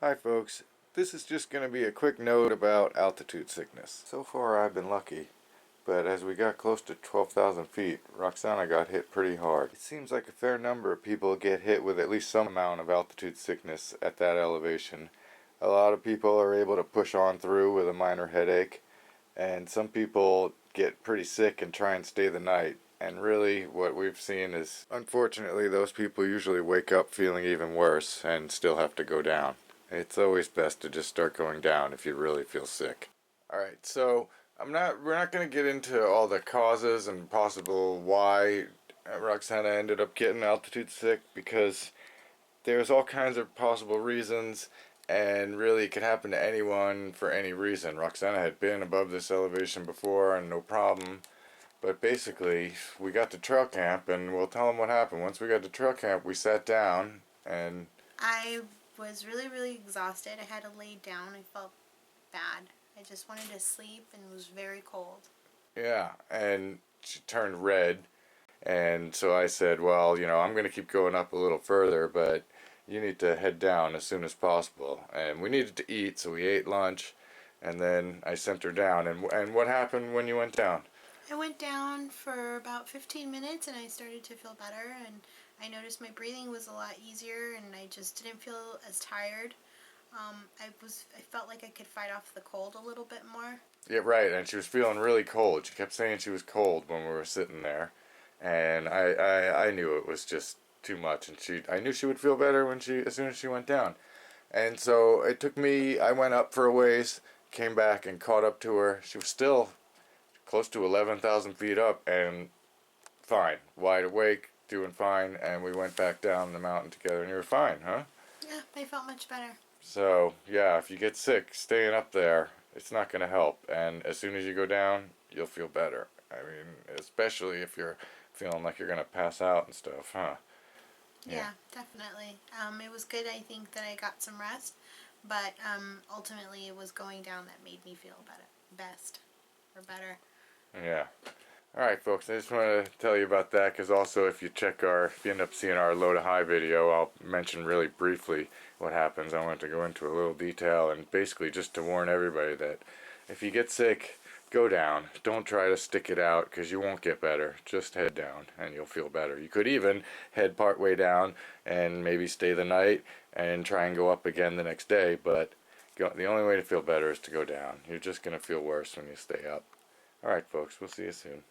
Hi folks, this is just going to be a quick note about altitude sickness. So far I've been lucky, but as we got close to 12,000 feet, Roxana got hit pretty hard. It seems like a fair number of people get hit with at least some amount of altitude sickness at that elevation. A lot of people are able to push on through with a minor headache, and some people get pretty sick and try and stay the night. And really what we've seen is, unfortunately, those people usually wake up feeling even worse and still have to go down. It's always best to just start going down if you really feel sick. Alright, so we're not going to get into all the causes and possible why Roxana ended up getting altitude sick, because there's all kinds of possible reasons, and really it could happen to anyone for any reason. Roxana had been above this elevation before and no problem, but basically we got to trail camp, and we'll tell them what happened. Once we got to trail camp, we sat down and I was really exhausted. I had to lay down. I felt bad. I just wanted to sleep and it was very cold. yeah, and she turned red, and so I said, well, I'm going to keep going up a little further, but you need to head down as soon as possible. And we needed to eat, so we ate lunch, and then I sent her down. And what happened when you went down? I went down for about 15 minutes and I started to feel better, and I noticed my breathing was a lot easier and I just didn't feel as tired. I felt like I could fight off the cold a little bit more. Yeah, right, and she was feeling really cold. She kept saying she was cold when we were sitting there, and I knew it was just too much, and I knew she would feel better as soon as she went down. And so it took me, I went up for a ways, came back and caught up to her. She was still close to 11,000 feet up and fine, wide awake, doing fine, and we went back down the mountain together, and you were fine, huh? Yeah, I felt much better. So, yeah, if you get sick, staying up there, it's not going to help, and as soon as you go down, you'll feel better. I mean, especially if you're feeling like you're going to pass out and stuff, huh? Yeah, definitely. It was good, I think, that I got some rest, but ultimately it was going down that made me feel better. Yeah. Alright folks, I just want to tell you about that, because also if you end up seeing our low to high video, I'll mention really briefly what happens. I want to go into a little detail, and basically just to warn everybody that if you get sick, go down. Don't try to stick it out, because you won't get better. Just head down and you'll feel better. You could even head part way down and maybe stay the night and try and go up again the next day, but the only way to feel better is to go down. You're just going to feel worse when you stay up. Alright folks, we'll see you soon.